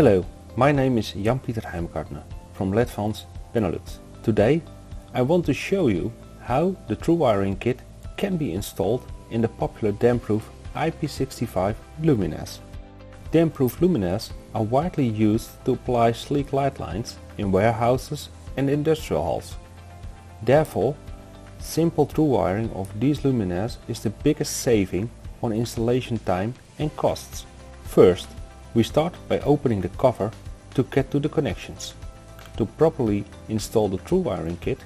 Hello, my name is Jan-Pieter Heimgartner from LEDVANCE Benelux. Today I want to show you how the Throughwiring kit can be installed in the popular damp-proof IP65 luminaires. Damp-proof luminaires are widely used to apply sleek light lines in warehouses and industrial halls. Therefore, simple Throughwiring of these luminaires is the biggest saving on installation time and costs. First, we start by opening the cover to get to the connections. To properly install the Throughwiring kit,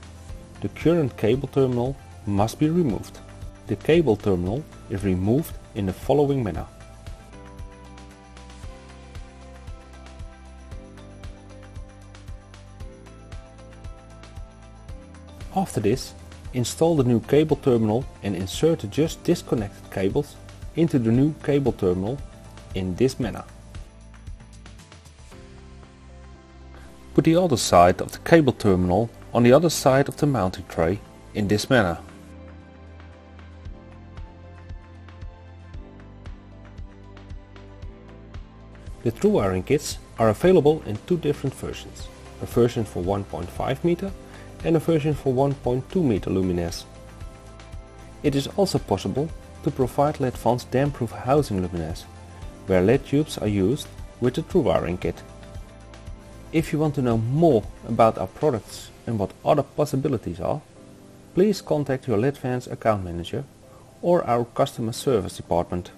the current cable terminal must be removed. The cable terminal is removed in the following manner. After this, install the new cable terminal and insert the just disconnected cables into the new cable terminal in this manner. Put the other side of the cable terminal on the other side of the mounting tray in this manner. The Throughwiring kits are available in two different versions, a version for 1.5 meter and a version for 1.2 meter luminaires. It is also possible to provide LEDVANCE damp-proof housing luminaires, where LED tubes are used with the Throughwiring kit. If you want to know more about our products and what other possibilities are, please contact your LEDVANCE account manager or our customer service department.